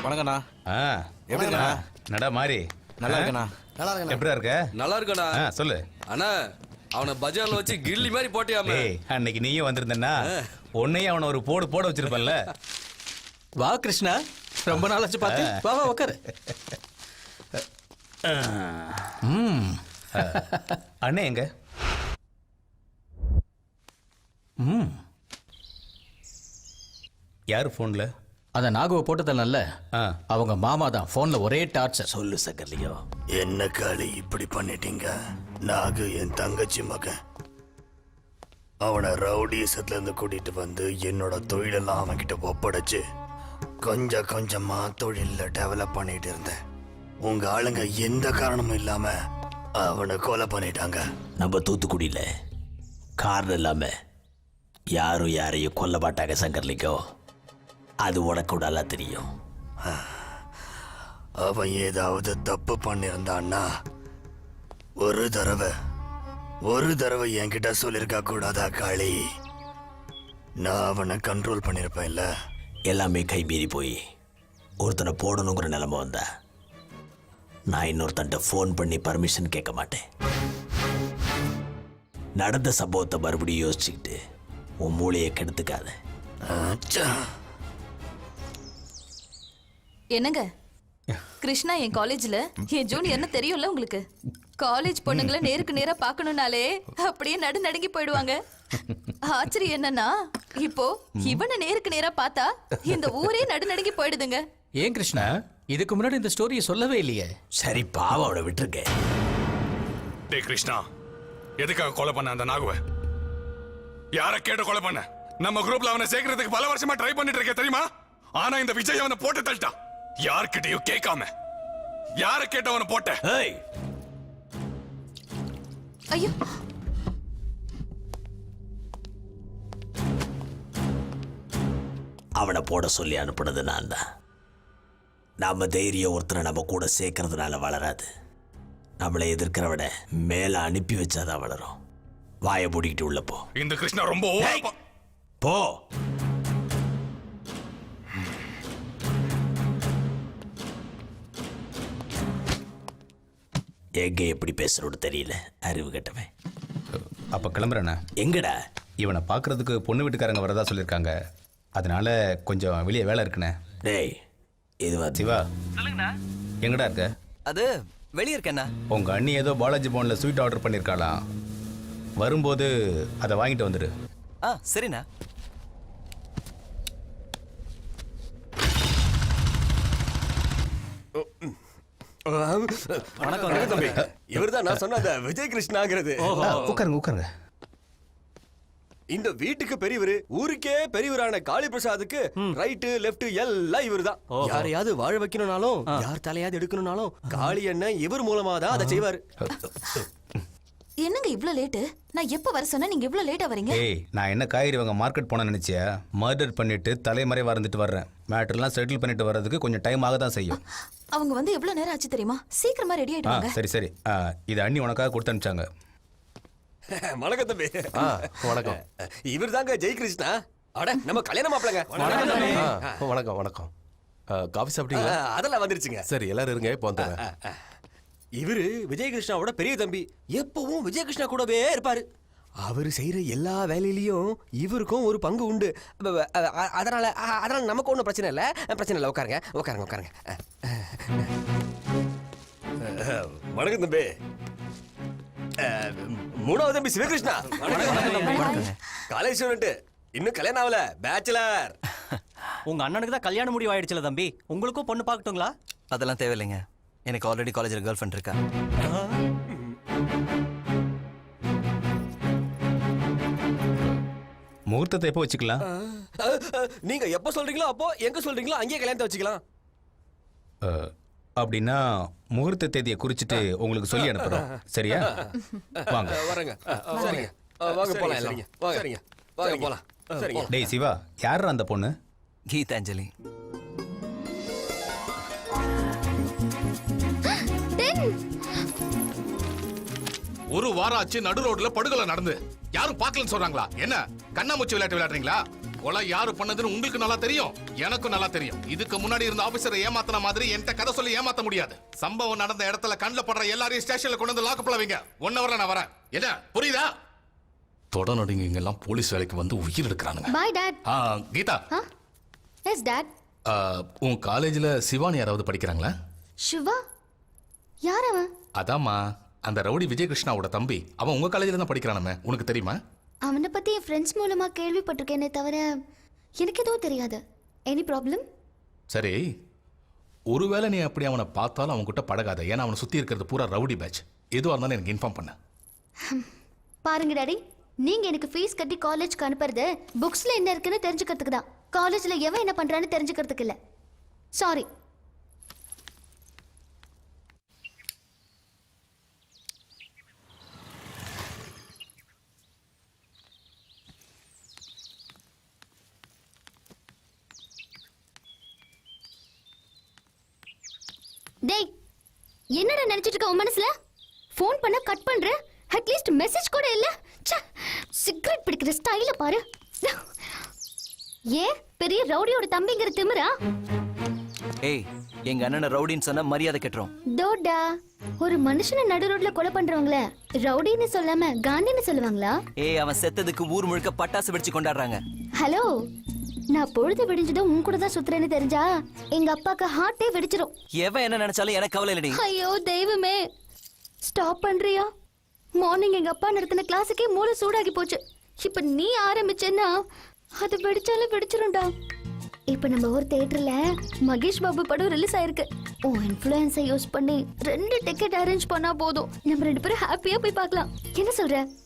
வணக்கண்ணா. எப்படிண்ணா? நடா மாறி நல்லா இருக்கண்ணா. நல்லா இருக்கா? எப்படி இருக்க? நல்லா இருக்கடா. சொல்லு. அண்ணா அவனை பஜார்ல வச்சு கில்லி மாதிரி போட்டியாமே. அன்னைக்கு நீயும் வந்திருந்தா உன்னையும் அவனை ஒரு போடு போட வச்சிருப்பல்ல. வா கிருஷ்ணா, ரொம்ப நாளாச்சு பார்த்து. வா வா உட்காரு. அண்ணே எங்க? யாரு போன்ல? அந்த நாகுவை போட்டதல்ல, அவங்க மாமா தான். போன்ல ஒரே டார்ச்சர். சொல்லு சக்கரலிங்கம், என்ன காளி இப்படி பண்ணிட்டீங்க? நாகு என் தங்கச்சி மகன். அவனை ரவுடிசத்துல இருந்து கூட்டிட்டு வந்து என்னோட தொழிலெல்லாம் அவன்கிட்ட ஒப்படைச்சு கொஞ்சம் கொஞ்சமா தொழில டெவலப் பண்ணிட்டு இருந்தேன். உங்க ஆளுங்க எந்த காரணமும் இல்லாம அவனை கொலை பண்ணிட்டாங்க. நம்ம தூத்துக்குடியில காரணம் இல்லாம யாரும் யாரையும் கொல்ல மாட்டாங்க சங்கர்லிங்கம். அது உனக்கு நல்லா தெரியும். அவன் ஏதாவது தப்பு பண்ணியிருந்தான்னா ஒரு தடவை என்கிட்ட சொல்லியிருக்க கூடாதா காளி? நான் அவனை கண்ட்ரோல் பண்ணியிருப்பேன்ல. எல்லாமே கை மீறி போய் ஒருத்தனை போடணுங்கிற நிலைமை வந்தா நான் இன்னொருத்தன்ட்ட ஃபோன் பண்ணி பர்மிஷன் கேட்க மாட்டேன். நடந்த சம்பவத்தை மறுபடியும் யோசிச்சுக்கிட்டு உன் மூளையை கெடுத்துக்காத. என்னங்க, கிருஷ்ணா என் காலேஜ்ல என் ஜூனியர்னு தெரியும்ல உங்களுக்கு. காலேஜ் பொண்ணுங்களை நேருக்கு நேரா பாக்கணும்னாலே அப்படியே நடுங்கி போயிடுவாங்க. ஆச்சரியம் என்னன்னா இப்போ இவனை நேருக்கு நேரா பார்த்தா இந்த ஊரே நடுங்கி போயிடுதுங்க. ஏன் கிருஷ்ணா, இதுக்கு முன்னாடி இந்த ஸ்டோரியை சொல்லவே இல்லையே? சரி பாவம், அவனை விட்டுருக்கேன். டே கிருஷ்ணா, எதுக்காக கொலை பண்ண அந்த நாகுவை? யார கேட்ட கொலை பண்ண? நம்ம குரூப்ல அவனை சேர்க்கறதுக்கு பல வருஷமா ட்ரை பண்ணிட்டு இருக்கேன் தெரியுமா? ஆனா இந்த விஜய் அவனை போட்டு தள்ளிட்டான். யார்கிட்டயும் கேட்காம. யார கேட்ட அவனை போட்ட? ஐயோ, அவனை போட சொல்லி அனுப்புனது நான் தான். நம்ம தைரியம் ஒருத்தரை நம்ம கூட சேர்க்கறதுனால வளராது. நம்மளை எதிர்க்கிறவனை மேல அனுப்பி வச்சாதான் வளரும். வாயை மூடிக்கிட்டு உள்ள போ. இந்த கிருஷ்ணா ரொம்ப போ. எங்க எப்படி பேசுறோன்னு தெரியல, அறிவு கட்டவன். அப்ப கிளம்புறேண்ணா. எங்கடா? இவனை பார்க்கறதுக்கு பொண்ணு வீட்டுக்காரங்க வரதா சொல்லியிருக்காங்க. அதனால கொஞ்சம் வெளியே வேலை இருக்குண்ணே. டேய், இது சிவா, சொல்லுங்கண்ணா. எங்கடா இருக்க? அது வெளியே இருக்கேண்ணா. உங்க அண்ணி ஏதோ பாலாஜி போன்ல ஸ்வீட் ஆர்டர் பண்ணியிருக்காளாம். வரும்போது அதை வாங்கிட்டு வந்துடு. சரிண்ணா. வணக்கம் தம்பி. இவர்தான் நான் சொன்ன அந்த விஜய் கிருஷ்ணாங்கிறது. உட்காருங்க. இந்த வீட்டுக்கு பெரியவர், ஊருக்கே பெரியவரான காளி பிரசாத்துக்கு ரைட்டு லெஃப்ட் எல்லாம் இவர்தான். யாரையாவது வாழ வைக்கணும்னாலும் யார் தலையாவது எடுக்கணும்னாலும் காளி அண்ணன் இவர் மூலமா தான் அதை செய்வாரு. என்னங்க இவ்ளோ லேட்டு? நான் எப்ப வர சொன்னா நீங்க இவ்ளோ லேட்டா வரீங்க? நான் என்ன காய்கறி வாங்க மார்க்கெட் போன நினைச்சியா? மர்டர் பண்ணிட்டு தலைமறைவா இருந்துட்டு வர்றேன். மேட்டர்லாம் செட்டில் பண்ணிட்டு வர்றதுக்கு கொஞ்சம் டைம் ஆக தான் செய்யும். அவங்க வந்து எவ்வளவு நேரம் ஆச்சு தெரியுமா? சீக்கிரமா ரெடி ஆயிடுவாங்க. சரி. இது அண்ணி உனக்காக கொடுத்து அனுப்பிச்சாங்க. வணக்கம் தம்பி. வணக்கம். இவர் தாங்க ஜெய் கிருஷ்ணா. அட நம்ம கல்யாணம் மாப்பிளங்க. வணக்கம். காஃபி சாப்பிட்டீங்களா? அதெல்லாம் வந்துருச்சுங்க. சரி, எல்லாரும் இருங்க, இப்போ வந்துடுறேன். இவரு விஜய் கிருஷ்ணாவோட பெரிய தம்பி. எப்பவும் விஜய் கிருஷ்ணா கூடவே இருப்பாரு. அவரு செய்யற எல்லா வேலையிலயும் இவருக்கும் ஒரு பங்கு உண்டு. அதனால நமக்கு ஒன்றும் பிரச்சனை இல்லை. உட்காருங்க. வணக்கம் தம்பி. மூணாவது தம்பி சிவகிருஷ்ணா. காலேஜ் ஸ்டூடெண்ட், இன்னும் கல்யாணம் ஆகல, பேச்சுலர். உங்க அண்ணனுக்கு தான் கல்யாணம் முடிவு ஆயிடுச்சுல தம்பி. உங்களுக்கும் பொண்ணு பார்க்கட்டுங்களா? அதெல்லாம் தேவையில்லைங்க. எனக்கு ஆல்ரெடி காலேஜில் கேர்ள் ஃப்ரெண்ட் இருக்கா. முகூர்த்தத்தை எப்போ வச்சுக்கலாம்? நீங்க எப்போ சொல்றீங்களோ அப்போ, எங்க சொல்றீங்களோ அங்கேயே கல்யாணத்தை வச்சுக்கலாம். அப்படின்னா முகூர்த்த தேதியை குறிச்சிட்டு உங்களுக்கு சொல்லி அனுப்புறோம். சரியா? வாங்க. வரங்க. சரிங்க, வாங்க போலாம். சரிங்க, வாங்க போலாம். சரிங்க. டேய் சிவா, யாரா அந்த பொண்ணு? கீதாஞ்சலி. ஒரு வாரம் ஆச்சு நடு ரோட்ல படுகொலை நடந்து. யாரும் பார்க்கலன்னு சொல்றாங்களா? என்ன கண்ணாமூச்சி விளையாட்டு விளையாடுறீங்களா? கொலை யாரு பண்ணதுன்னு உங்களுக்கு நல்லா தெரியும், எனக்கும் நல்லா தெரியும். இதுக்கு முன்னாடி இருந்த ஆபீசரை ஏமாத்தின மாதிரி என்கிட்ட கதை சொல்லி ஏமாத்த முடியாது. சம்பவம் நடந்த இடத்துல கண்ணில் படுற எல்லாரையும் ஸ்டேஷன்ல கொண்டு வந்து லாக்கப்ல வைங்க. 1 ஹவர்ல நான் வரேன். என்ன புரியுதா? தொட நடுங்க இங்கெல்லாம் போலீஸ் வேலைக்கு வந்து உயிர் எடுக்கிறானுங்க. Bye dad. Geetha, yes dad. உன் காலேஜ்ல சிவானி யாராவது படிக்கிறாங்களா? சிவா? யார் அவன்? அதாம்மா, அந்த ரவுடி விஜய் கிருஷ்ணாவோட தம்பி. அவன் உங்க காலேஜ்ல தான் படிக்கிறானே, உனக்கு தெரியுமா? அவனை பத்தி என் ஃப்ரெண்ட்ஸ் மூலமா கேள்விப்பட்டிருக்கேனே தவிர எனக்கு எதுவும் தெரியாது. Any problem? சரி, ஒருவேளை நீ அப்படி அவனை பார்த்தாலும் அவன்கிட்ட பழகாத. ஏன்னா அவனை சுத்தி இருக்கிறது பூரா ரவுடி பேட்ச். எதுவாக இருந்தாலும் எனக்கு இன்ஃபார்ம் பண்ண. பாருங்க டாடி, நீங்க எனக்கு ஃபீஸ் கட்டி காலேஜ்க்கு அனுப்புறது புக்ஸ்ல என்ன இருக்குன்னு தெரிஞ்சுக்கிறதுக்கு தான். காலேஜ்ல எவன் என்ன பண்றான்னு தெரிஞ்சுக்கிறதுக்கு இல்ல. சாரி. டேய், என்னடா நினைச்சிட்டு இருக்க உன் மனசுல? ஃபோன் பண்ண கட் பண்ற, அட்லீஸ்ட் மெசேஜ் கூட இல்ல. சிகரெட் பிடிக்கிற ஸ்டைல பாரு. ஏன் பெரிய ரவுடியோட தம்பிங்கிற திமிரா? ஏய், எங்க அண்ணனை ரவுடின்னு சொன்னா மரியாதை கெட்டுரும். டோடா, ஒரு மனுஷனை நடு ரோட்ல கொலை பண்றவங்கள ரவுடின்னு சொல்லாம காந்தின்னு சொல்லுவாங்களா? ஏய், அவன் செத்ததுக்கு ஊர் முழுக்க பட்டாசு வெடிச்சு கொண்டாடுறாங்க. ஹலோ, நான் பொழுது விடிஞ்சதும் உன் கூட தான் சுத்துறேன்னு தெரிஞ்சா எங்க அப்பாக்கு ஹார்ட்டே வெடிச்சிடும். எவன் என்ன நினைச்சாலும் எனக்கு கவலை இல்லடி. ஐயோ தெய்வமே, ஸ்டாப் பண்றியா? மார்னிங் எங்க அப்பா நடத்தின கிளாஸுக்கே மூளை சூடாகி போச்சு. இப்ப நீ ஆரம்பிச்சேன்னா அது வெடிச்சாலும் வெடிச்சிரும்டா. இப்ப நம்ம ஊர் தியேட்டர்ல மகேஷ் பாபு படம் ரிலீஸ் ஆயிருக்கு. உன் இன்ஃப்ளூயன்ஸை யூஸ் பண்ணி 2 டிக்கெட் அரேஞ்ச் பண்ணா போதும். நம்ம 2 பேரும் ஹாப்பியா போய் பார்க்கலாம். என்ன சொல்ற?